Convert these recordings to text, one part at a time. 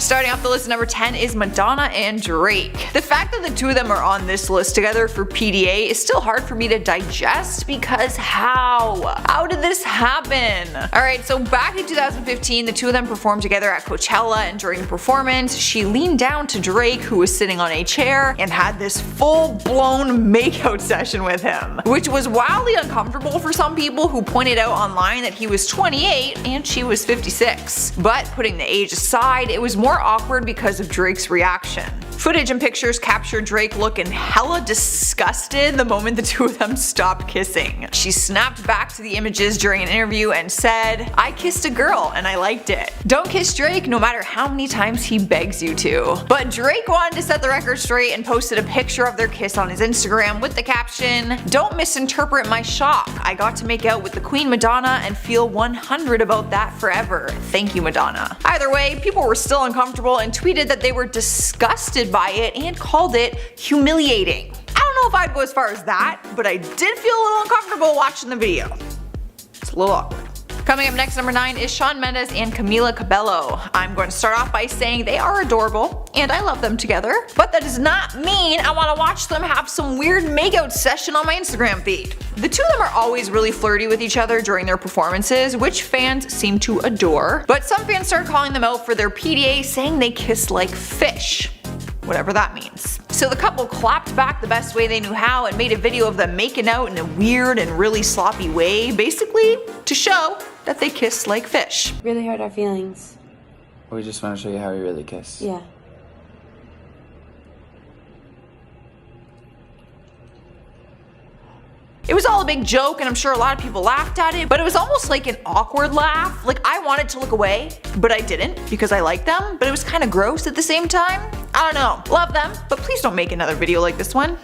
Starting off the list at number 10 is Madonna and Drake. The fact that the two of them are on this list together for PDA is still hard for me to digest because how? How did this happen? Alright, so back in 2015, the two of them performed together at Coachella, and during the performance, she leaned down to Drake, who was sitting on a chair, and had this full-blown makeout session with him, which was wildly uncomfortable for some people who pointed out online that he was 28 and she was 56. But putting the age aside, it was more awkward because of Drake's reaction. Footage and pictures captured Drake looking hella disgusted the moment the two of them stopped kissing. She snapped back to the images during an interview and said, "I kissed a girl and I liked it. Don't kiss Drake no matter how many times he begs you to." But Drake wanted to set the record straight and posted a picture of their kiss on his Instagram with the caption, "Don't misinterpret my shock. I got to make out with the Queen Madonna and feel 100 about that forever. Thank you, Madonna." Either way, people were still uncomfortable and tweeted that they were disgusted by it and called it humiliating. I don't know if I'd go as far as that, but I did feel a little uncomfortable watching the video. It's a little awkward. Coming up next, number 9 is Shawn Mendes and Camila Cabello. I'm going to start off by saying they are adorable, and I love them together, but that does not mean I want to watch them have some weird makeout session on my Instagram feed. The two of them are always really flirty with each other during their performances, which fans seem to adore, but some fans started calling them out for their PDA, saying they kiss like fish. Whatever that means. So the couple clapped back the best way they knew how and made a video of them making out in a weird and really sloppy way, basically to show that they kiss like fish. Really hurt our feelings. We just want to show you how we really kiss. Yeah. It was all a big joke, and I'm sure a lot of people laughed at it, but it was almost like an awkward laugh. Like, I wanted to look away, but I didn't because I like them, but it was kind of gross at the same time. I don't know. Love them, but please don't make another video like this one.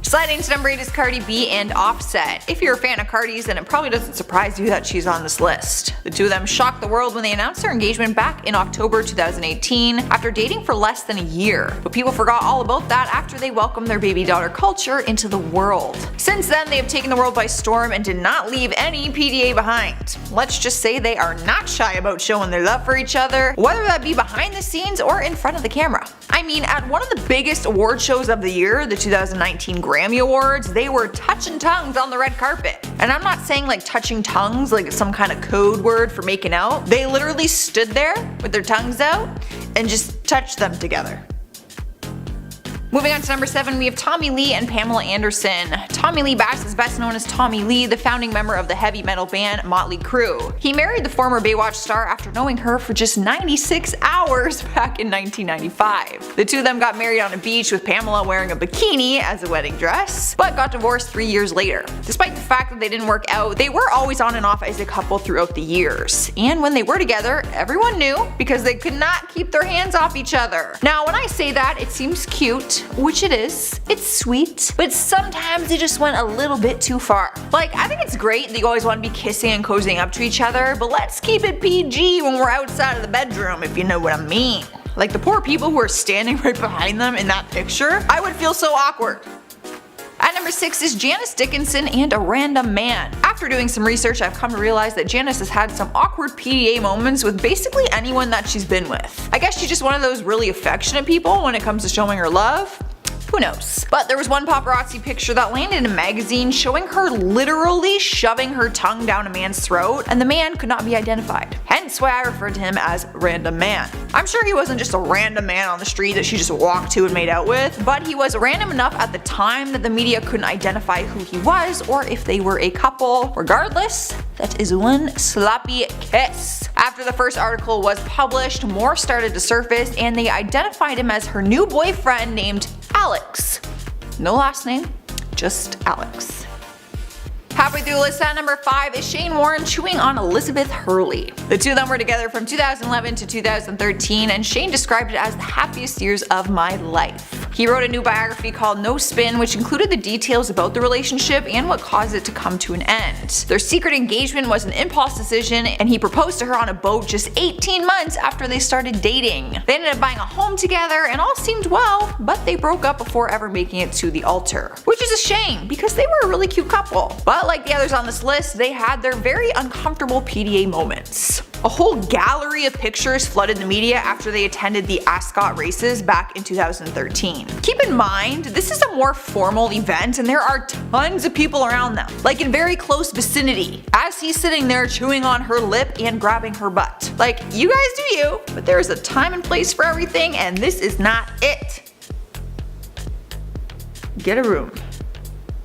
Sliding to number 8 is Cardi B and Offset. If you're a fan of Cardi's, then it probably doesn't surprise you that she's on this list. The two of them shocked the world when they announced their engagement back in October 2018 after dating for less than a year. But people forgot all about that after they welcomed their baby daughter Culture into the world. Since then, they have taken the world by storm and did not leave any PDA behind. Let's just say they are not shy about showing their love for each other, whether that be behind the scenes or in front of the camera. I mean, at one of the biggest award shows of the year, the 2019 Grammy Awards, they were touching tongues on the red carpet. And I'm not saying like touching tongues like it's some kind of code word for making out. They literally stood there with their tongues out and just touched them together. Moving on to number 7, we have Tommy Lee and Pamela Anderson. Tommy Lee Bass is best known as Tommy Lee, the founding member of the heavy metal band Motley Crue. He married the former Baywatch star after knowing her for just 96 hours back in 1995. The two of them got married on a beach with Pamela wearing a bikini as a wedding dress, but got divorced 3 years later. Despite the fact that they didn't work out, they were always on and off as a couple throughout the years. And when they were together, everyone knew because they could not keep their hands off each other. Now, when I say that, it seems cute, which it is. It's sweet, but sometimes it just went a little bit too far. Like, I think it's great that you always want to be kissing and cozying up to each other, but let's keep it PG when we're outside of the bedroom, if you know what I mean. Like the poor people who are standing right behind them in that picture, I would feel so awkward. At number 6 is Janice Dickinson and A Random Man. After doing some research, I've come to realize that Janice has had some awkward PDA moments with basically anyone that she's been with. I guess she's just one of those really affectionate people when it comes to showing her love. Who knows? But there was one paparazzi picture that landed in a magazine showing her literally shoving her tongue down a man's throat, and the man could not be identified. Hence why I referred to him as Random Man. I'm sure he wasn't just a random man on the street that she just walked to and made out with, but he was random enough at the time that the media couldn't identify who he was or if they were a couple. Regardless, that is one sloppy kiss. After the first article was published, more started to surface and they identified him as her new boyfriend named Alex. No last name, just Alex. Halfway through the list at number 5 is Shane Warne chewing on Elizabeth Hurley. The two of them were together from 2011 to 2013, and Shane described it as the happiest years of my life. He wrote a new biography called No Spin, which included the details about the relationship and what caused it to come to an end. Their secret engagement was an impulse decision, and he proposed to her on a boat just 18 months after they started dating. They ended up buying a home together and all seemed well, but they broke up before ever making it to the altar. Which is a shame, because they were a really cute couple. But like the others on this list, they had their very uncomfortable PDA moments. A whole gallery of pictures flooded the media after they attended the Ascot races back in 2013. Keep in mind, this is a more formal event and there are tons of people around them, like in very close vicinity, as he's sitting there chewing on her lip and grabbing her butt. Like, you guys do you, but there is a time and place for everything and this is not it. Get a room.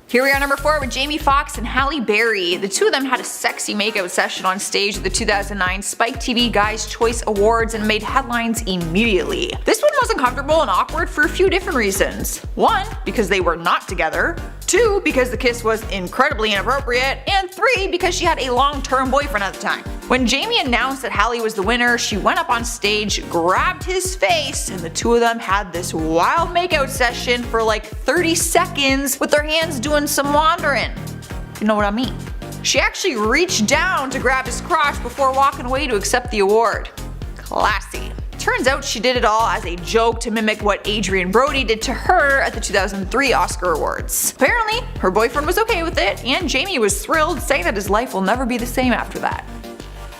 Here we are number 4 with Jamie Foxx and Halle Berry. The two of them had a sexy makeout session on stage at the 2009 Spike TV Guys' Choice Awards and made headlines immediately. This one was uncomfortable and awkward for a few different reasons. 1, because they were not together. 2, because the kiss was incredibly inappropriate. And 3, because she had a long-term boyfriend at the time. When Jamie announced that Halle was the winner, she went up on stage, grabbed his face, and the two of them had this wild makeout session for like 30 seconds with their hands doing some wandering. You know what I mean? She actually reached down to grab his crotch before walking away to accept the award. Classy. Turns out she did it all as a joke to mimic what Adrian Brody did to her at the 2003 Oscar Awards. Apparently, her boyfriend was okay with it, and Jamie was thrilled, saying that his life will never be the same after that.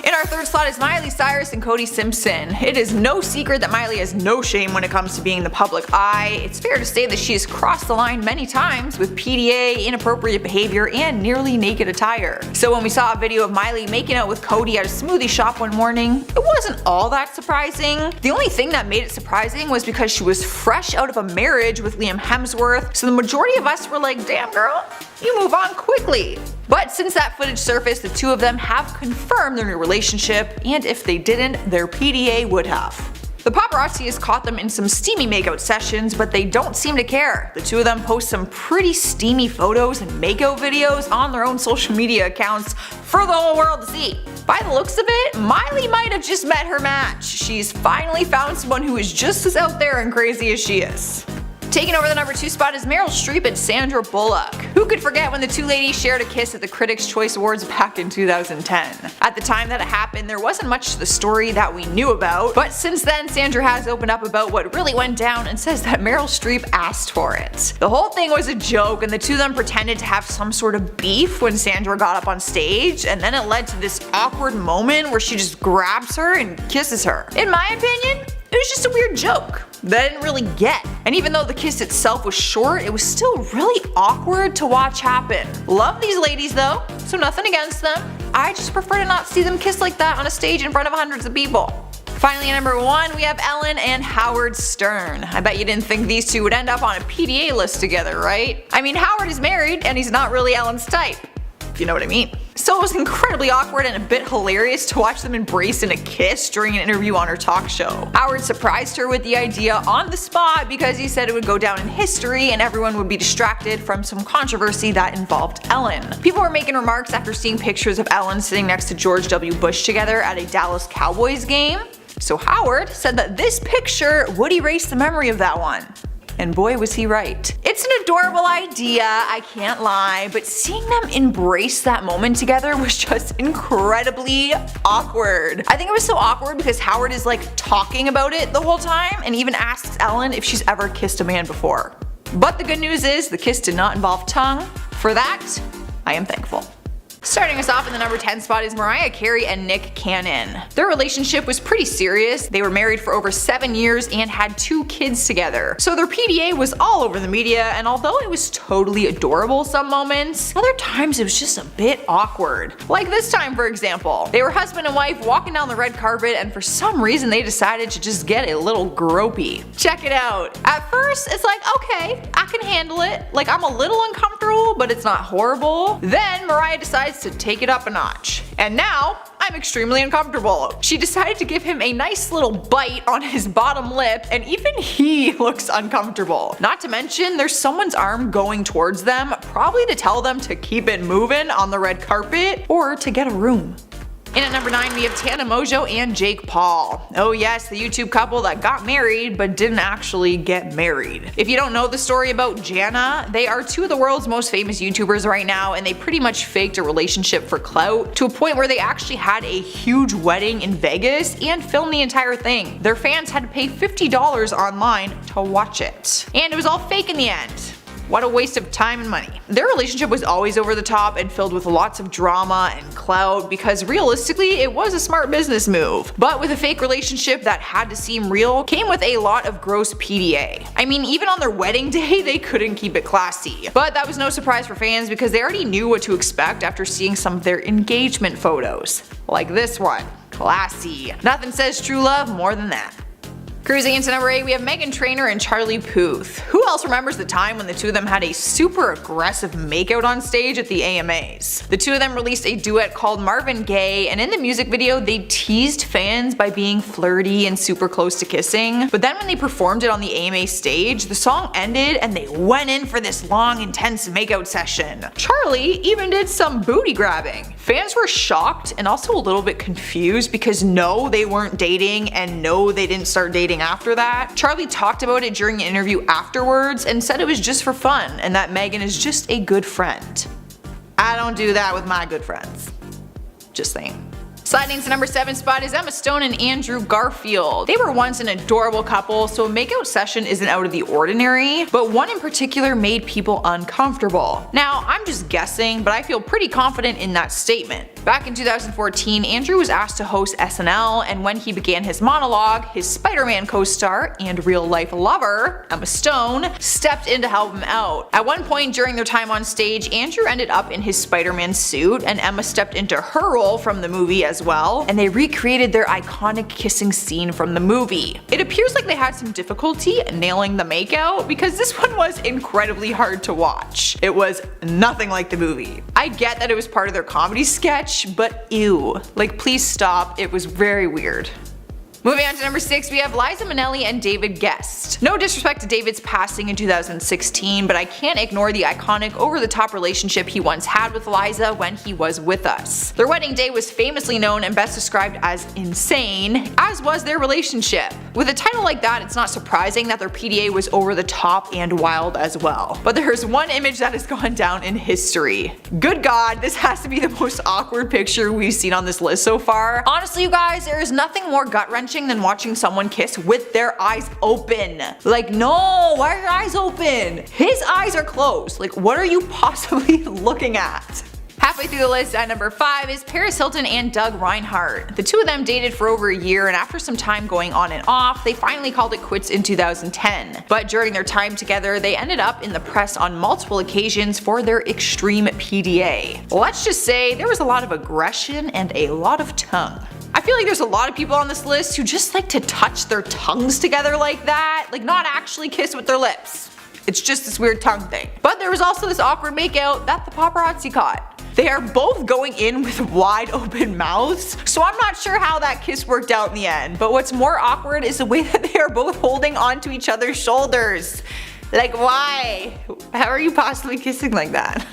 In our third slot is Miley Cyrus and Cody Simpson. It is no secret that Miley has no shame when it comes to being in the public eye. It's fair to say that she has crossed the line many times with PDA, inappropriate behavior, and nearly naked attire. So when we saw a video of Miley making out with Cody at a smoothie shop one morning, it wasn't all that surprising. The only thing that made it surprising was because she was fresh out of a marriage with Liam Hemsworth, so the majority of us were like, damn girl, you move on quickly. But since that footage surfaced, the two of them have confirmed their new relationship, and if they didn't, their PDA would have. The paparazzi has caught them in some steamy makeout sessions, but they don't seem to care. The two of them post some pretty steamy photos and makeout videos on their own social media accounts for the whole world to see. By the looks of it, Miley might have just met her match. She's finally found someone who is just as out there and crazy as she is. Taking over the number 2 spot is Meryl Streep and Sandra Bullock. Who could forget when the two ladies shared a kiss at the Critics' Choice Awards back in 2010? At the time that it happened, there wasn't much to the story that we knew about, but since then Sandra has opened up about what really went down and says that Meryl Streep asked for it. The whole thing was a joke and the two of them pretended to have some sort of beef when Sandra got up on stage, and then it led to this awkward moment where she just grabs her and kisses her. In my opinion, it was just a weird joke that I didn't really get. And even though the kiss itself was short, it was still really awkward to watch happen. Love these ladies though, so nothing against them. I just prefer to not see them kiss like that on a stage in front of hundreds of people. Finally, at number 1, we have Ellen and Howard Stern. I bet you didn't think these two would end up on a PDA list together, right? I mean, Howard is married and he's not really Ellen's type, if you know what I mean. So it was incredibly awkward and a bit hilarious to watch them embrace in a kiss during an interview on her talk show. Howard surprised her with the idea on the spot because he said it would go down in history and everyone would be distracted from some controversy that involved Ellen. People were making remarks after seeing pictures of Ellen sitting next to George W. Bush together at a Dallas Cowboys game. So Howard said that this picture would erase the memory of that one. And boy was he right. It's an adorable idea, I can't lie, but seeing them embrace that moment together was just incredibly awkward. I think it was so awkward because Howard is like talking about it the whole time and even asks Ellen if she's ever kissed a man before. But the good news is the kiss did not involve tongue. For that, I am thankful. Starting us off in the number 10 spot is Mariah Carey and Nick Cannon. Their relationship was pretty serious. They were married for over 7 years and had 2 kids together. So their PDA was all over the media, and although it was totally adorable some moments, other times it was just a bit awkward. Like this time, for example. They were husband and wife walking down the red carpet and for some reason they decided to just get a little gropey. Check it out. At first, it's like, okay, I can handle it. Like, I'm a little uncomfortable, but it's not horrible. Then Mariah decides to take it up a notch. And now, I'm extremely uncomfortable. She decided to give him a nice little bite on his bottom lip, and even he looks uncomfortable. Not to mention, there's someone's arm going towards them, probably to tell them to keep it moving on the red carpet, or to get a room. In at number 9, we have Tana Mongeau and Jake Paul. Oh yes, the YouTube couple that got married but didn't actually get married. If you don't know the story about Jana, they are 2 of the world's most famous YouTubers right now, and they pretty much faked a relationship for clout to a point where they actually had a huge wedding in Vegas and filmed the entire thing. Their fans had to pay $50 online to watch it. And it was all fake in the end. What a waste of time and money. Their relationship was always over the top and filled with lots of drama and clout because realistically it was a smart business move. But with a fake relationship that had to seem real came with a lot of gross PDA. I mean, even on their wedding day they couldn't keep it classy. But that was no surprise for fans because they already knew what to expect after seeing some of their engagement photos. Like this one. Classy. Nothing says true love more than that. Cruising into number 8, we have Meghan Trainor and Charlie Puth. Who else remembers the time when the two of them had a super aggressive makeout on stage at the AMAs? The two of them released a duet called Marvin Gaye, and in the music video they teased fans by being flirty and super close to kissing. But then when they performed it on the AMA stage, the song ended and they went in for this long, intense makeout session. Charlie even did some booty grabbing. Fans were shocked and also a little bit confused because no, they weren't dating, and no, they didn't start dating after that. Charlie talked about it during an interview afterwards and said it was just for fun and that Meghan is just a good friend. I don't do that with my good friends. Just saying. Sliding to number 7 spot is Emma Stone and Andrew Garfield. They were once an adorable couple, so a makeout session isn't out of the ordinary, but one in particular made people uncomfortable. Now, I'm just guessing, but I feel pretty confident in that statement. Back in 2014, Andrew was asked to host SNL, and when he began his monologue, his Spider-Man co-star and real-life lover, Emma Stone, stepped in to help him out. At one point during their time on stage, Andrew ended up in his Spider-Man suit, and Emma stepped into her role from the movie as well, and they recreated their iconic kissing scene from the movie. It appears like they had some difficulty nailing the makeout because this one was incredibly hard to watch. It was nothing like the movie. I get that it was part of their comedy sketch, but ew. Like, please stop, it was very weird. Moving on to number 6, we have Liza Minnelli and David Guest. No disrespect to David's passing in 2016, but I can't ignore the iconic over-the-top relationship he once had with Liza when he was with us. Their wedding day was famously known and best described as insane, as was their relationship. With a title like that, it's not surprising that their PDA was over the top and wild as well. But there's one image that has gone down in history. Good God, this has to be the most awkward picture we've seen on this list so far. Honestly, you guys, there is nothing more gut-wrenching than watching someone kiss with their eyes open. Like, no, why are your eyes open? His eyes are closed. Like, what are you possibly looking at? Halfway through the list at number 5 is Paris Hilton and Doug Reinhardt. The two of them dated for over a year, and after some time going on and off, they finally called it quits in 2010. But during their time together, they ended up in the press on multiple occasions for their extreme PDA. Let's just say there was a lot of aggression and a lot of tongue. I feel like there's a lot of people on this list who just like to touch their tongues together like that, like not actually kiss with their lips. It's just this weird tongue thing. But there was also this awkward makeout that the paparazzi caught. They are both going in with wide open mouths, so I'm not sure how that kiss worked out in the end. But what's more awkward is the way that they are both holding onto each other's shoulders. Like, why? How are you possibly kissing like that?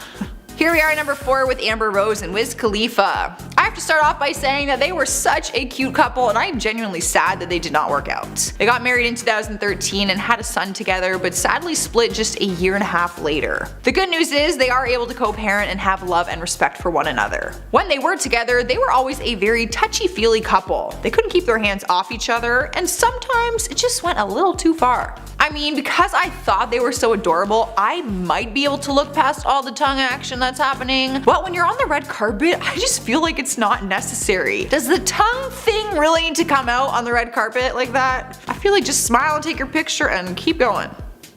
Here we are at number 4 with Amber Rose and Wiz Khalifa. I have to start off by saying that they were such a cute couple, and I am genuinely sad that they did not work out. They got married in 2013 and had a son together, but sadly split just a year and a half later. The good news is they are able to co-parent and have love and respect for one another. When they were together, they were always a very touchy-feely couple. They couldn't keep their hands off each other, and sometimes it just went a little too far. I mean, because I thought they were so adorable, I might be able to look past all the tongue action that's happening, but when you're on the red carpet, I just feel like it's not necessary. Does the tongue thing really need to come out on the red carpet like that? I feel like just smile and take your picture and keep going.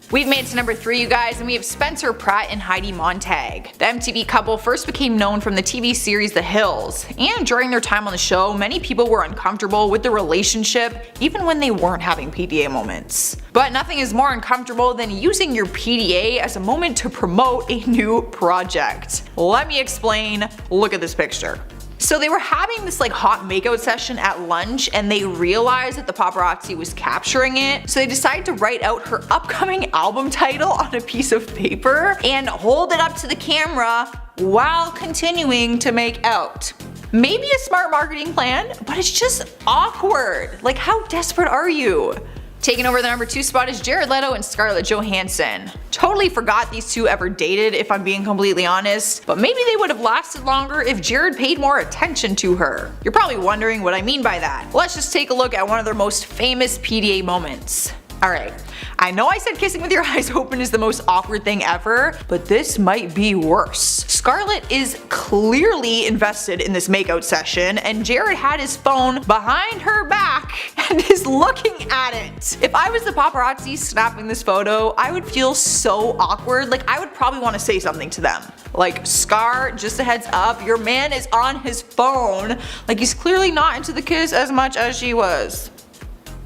We've made it to number 3, you guys, and we have Spencer Pratt and Heidi Montag. The MTV couple first became known from the TV series The Hills, and during their time on the show, many people were uncomfortable with the relationship even when they weren't having PDA moments. But nothing is more uncomfortable than using your PDA as a moment to promote a new project. Let me explain. Look at this picture. So they were having this like hot makeout session at lunch, and they realized that the paparazzi was capturing it, so they decided to write out her upcoming album title on a piece of paper and hold it up to the camera while continuing to make out. Maybe a smart marketing plan, but it's just awkward. Like, how desperate are you? Taking over the number 2 spot is Jared Leto and Scarlett Johansson. Totally forgot these two ever dated, if I'm being completely honest, but maybe they would have lasted longer if Jared paid more attention to her. You're probably wondering what I mean by that. Let's just take a look at one of their most famous PDA moments. Alright, I know I said kissing with your eyes open is the most awkward thing ever, but this might be worse. Scarlett is clearly invested in this makeout session, and Jared had his phone behind her back and is looking at it. If I was the paparazzi snapping this photo, I would feel so awkward. Like, I would probably want to say something to them. Like, Scar, just a heads up, your man is on his phone. Like, he's clearly not into the kiss as much as she was.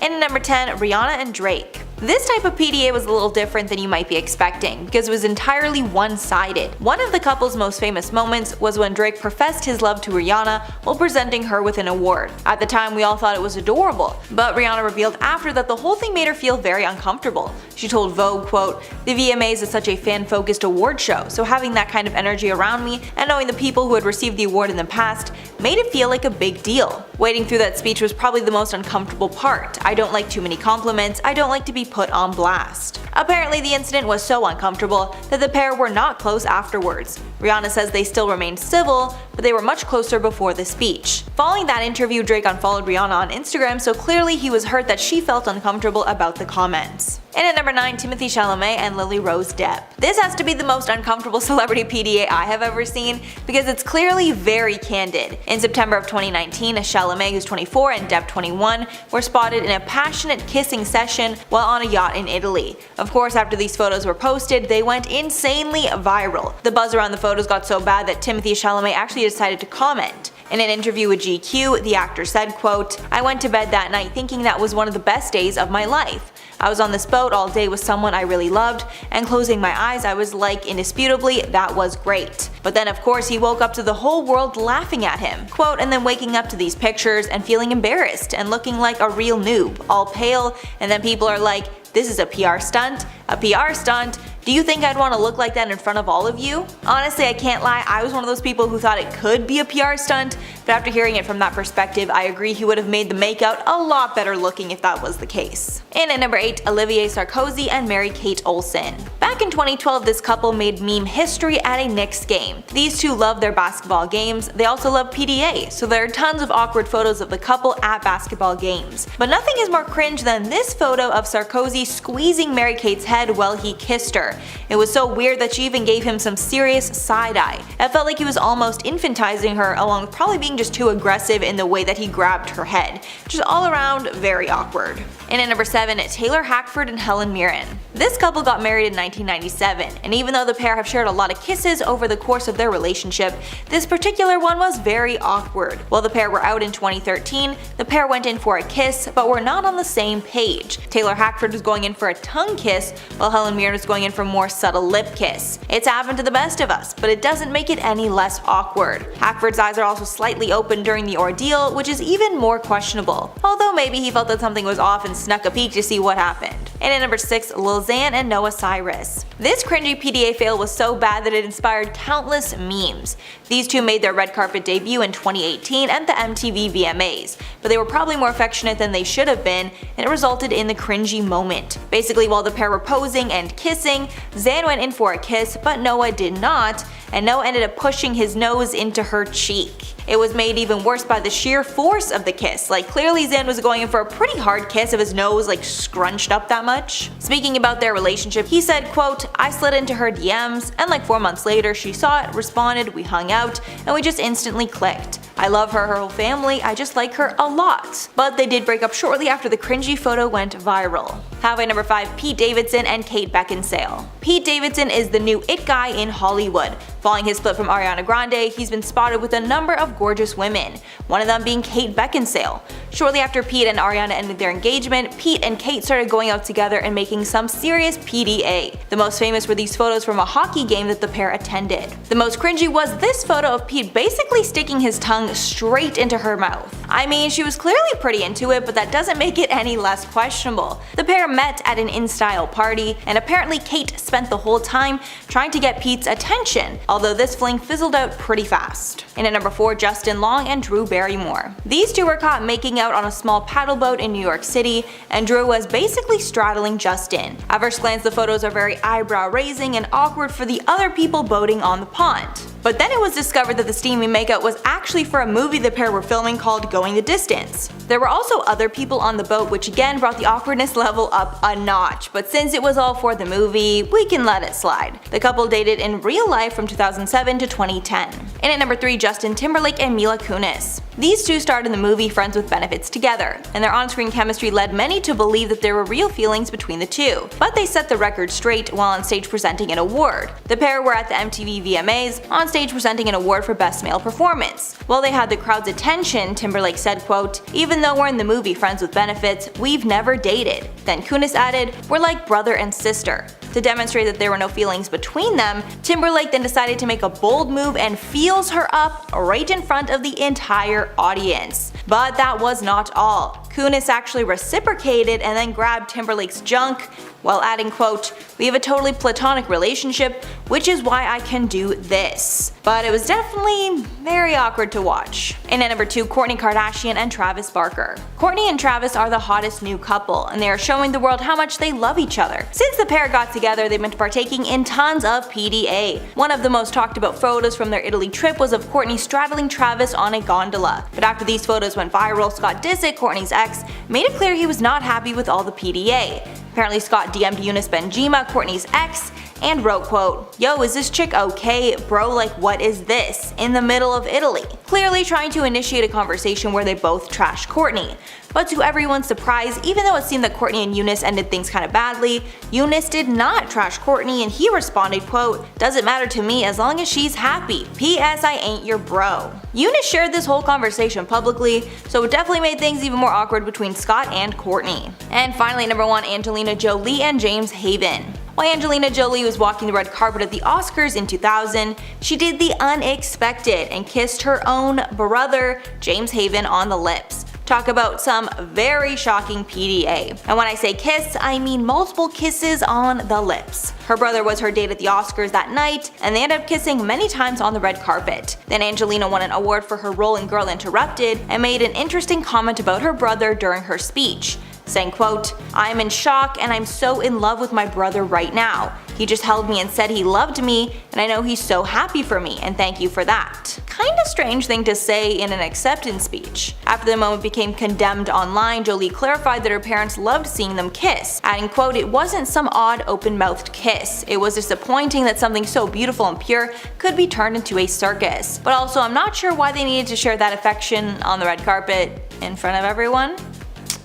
And number 10, Rihanna and Drake. This type of PDA was a little different than you might be expecting, because it was entirely one-sided. One of the couple's most famous moments was when Drake professed his love to Rihanna while presenting her with an award. At the time, we all thought it was adorable, but Rihanna revealed after that the whole thing made her feel very uncomfortable. She told Vogue, quote, "The VMAs is such a fan-focused award show, so having that kind of energy around me and knowing the people who had received the award in the past made it feel like a big deal. Waiting through that speech was probably the most uncomfortable part. I don't like too many compliments, I don't like to be put on blast." Apparently the incident was so uncomfortable that the pair were not close afterwards. Rihanna says they still remained civil, but they were much closer before the speech. Following that interview, Drake unfollowed Rihanna on Instagram, so clearly he was hurt that she felt uncomfortable about the comments. And at number 9, Timothée Chalamet and Lily Rose Depp. This has to be the most uncomfortable celebrity PDA I have ever seen, because it's clearly very candid. In September of 2019, Chalamet, who's 24, and Depp, 21, were spotted in a passionate kissing session while on a yacht in Italy. Of course, after these photos were posted, they went insanely viral. The buzz around the photos got so bad that Timothée Chalamet actually decided to comment. In an interview with GQ, the actor said, quote, "I went to bed that night thinking that was one of the best days of my life. I was on this boat all day with someone I really loved, and closing my eyes I was like, indisputably, that was great. But then of course he woke up to the whole world laughing at him. Quote, and then waking up to these pictures and feeling embarrassed and looking like a real noob, all pale, and then people are like, this is a PR stunt? A PR stunt? Do you think I'd want to look like that in front of all of you?" Honestly, I can't lie, I was one of those people who thought it could be a PR stunt, but after hearing it from that perspective, I agree he would have made the makeout a lot better looking if that was the case. And at number 8, Olivier Sarkozy and Mary-Kate Olsen. Back in 2012, this couple made meme history at a Knicks game. These two love their basketball games, they also love PDA, so there are tons of awkward photos of the couple at basketball games. But nothing is more cringe than this photo of Sarkozy squeezing Mary-Kate's head while he kissed her. It was so weird that she even gave him some serious side-eye. It felt like he was almost infantizing her, along with probably being just too aggressive in the way that he grabbed her head. Just all around very awkward. And at number 7, Taylor Hackford and Helen Mirren. This couple got married in 1997, and even though the pair have shared a lot of kisses over the course of their relationship, this particular one was very awkward. While the pair were out in 2013, the pair went in for a kiss, but were not on the same page. Taylor Hackford was going in for a tongue kiss, while Helen Mirren was going in for a more subtle lip kiss. It's happened to the best of us, but it doesn't make it any less awkward. Hackford's eyes are also slightly open during the ordeal, which is even more questionable. Although maybe he felt that something was off and snuck a peek to see what happened. And at number 6, Lil Xan and Noah Cyrus. This cringy PDA fail was so bad that it inspired countless memes. These two made their red carpet debut in 2018 at the MTV VMAs, but they were probably more affectionate than they should have been, and it resulted in the cringy moment. Basically, while the pair were posing and kissing, Xan went in for a kiss, but Noah did not, and Noah ended up pushing his nose into her cheek. It was made even worse by the sheer force of the kiss. Like, clearly Xan was going in for a pretty hard kiss if his nose like scrunched up that much. Speaking about their relationship, he said, quote, "I slid into her DMs, and like 4 months later she saw it, responded, we hung out, and we just instantly clicked. I love her whole family, I just like her a lot." But they did break up shortly after the cringy photo went viral. Halfway number 5, Pete Davidson and Kate Beckinsale. Pete Davidson is the new it guy in Hollywood. Following his split from Ariana Grande, he's been spotted with a number of gorgeous women, one of them being Kate Beckinsale. Shortly after Pete and Ariana ended their engagement, Pete and Kate started going out together and making some serious PDA. The most famous were these photos from a hockey game that the pair attended. The most cringy was this photo of Pete basically sticking his tongue straight into her mouth. I mean, she was clearly pretty into it, but that doesn't make it any less questionable. The pair met at an in-style party, and apparently Kate spent the whole time trying to get Pete's attention, although this fling fizzled out pretty fast. And at number 4, Justin Long and Drew Barrymore. These two were caught making out on a small paddle boat in New York City, and Drew was basically straddling Justin. At first glance, the photos are very eyebrow-raising and awkward for the other people boating on the pond. But then it was discovered that the steamy makeup was actually for a movie the pair were filming called Going the Distance. There were also other people on the boat, which again brought the awkwardness level up a notch, but since it was all for the movie, we can let it slide. The couple dated in real life from 2007 to 2010. And at number 3, Justin Timberlake and Mila Kunis. These two starred in the movie Friends with Benefits together, and their on-screen chemistry led many to believe that there were real feelings between the two. But they set the record straight while on stage presenting an award. The pair were at the MTV VMAs, on stage presenting an award for Best Male Performance. While they had the crowd's attention, Timberlake said, quote, "Even though we're in the movie Friends with Benefits, we've never dated." Then Kunis added, "We're like brother and sister." To demonstrate that there were no feelings between them, Timberlake then decided to make a bold move and feels her up right in front of the entire audience. But that was not all. Kunis actually reciprocated and then grabbed Timberlake's junk while adding, quote, "We have a totally platonic relationship, which is why I can do this." But it was definitely very awkward to watch. And at number 2, Kourtney Kardashian and Travis Barker. Kourtney and Travis are the hottest new couple, and they are showing the world how much they love each other. Since the pair got together, they've been partaking in tons of PDA. One of the most talked about photos from their Italy trip was of Kourtney straddling Travis on a gondola. But after these photos went viral, Scott Disick, Kourtney's ex, made it clear he was not happy with all the PDA. Apparently Scott DM'd Eunice Benjima, Kourtney's ex, and wrote, quote, "Yo, is this chick okay? Bro, like what is this? In the middle of Italy." Clearly trying to initiate a conversation where they both trash Kourtney. But to everyone's surprise, even though it seemed that Kourtney and Eunice ended things kinda badly, Eunice did not trash Kourtney and he responded, quote, "Doesn't matter to me as long as she's happy. P.S. I ain't your bro." Eunice shared this whole conversation publicly, so it definitely made things even more awkward between Scott and Kourtney. And finally, number 1, Angelina Jolie and James Haven. While Angelina Jolie was walking the red carpet at the Oscars in 2000, she did the unexpected and kissed her own brother, James Haven, on the lips. Talk about some very shocking PDA. And when I say kiss, I mean multiple kisses on the lips. Her brother was her date at the Oscars that night, and they ended up kissing many times on the red carpet. Then Angelina won an award for her role in Girl Interrupted and made an interesting comment about her brother during her speech, saying, quote, "I'm in shock and I'm so in love with my brother right now. He just held me and said he loved me, and I know he's so happy for me, and thank you for that." Kinda strange thing to say in an acceptance speech. After the moment became condemned online, Jolie clarified that her parents loved seeing them kiss, adding, quote, "It wasn't some odd open-mouthed kiss. It was disappointing that something so beautiful and pure could be turned into a circus. But also I'm not sure why they needed to share that affection on the red carpet in front of everyone.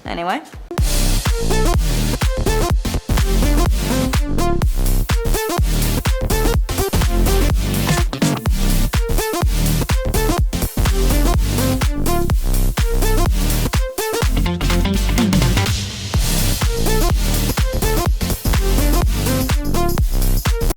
Anyway.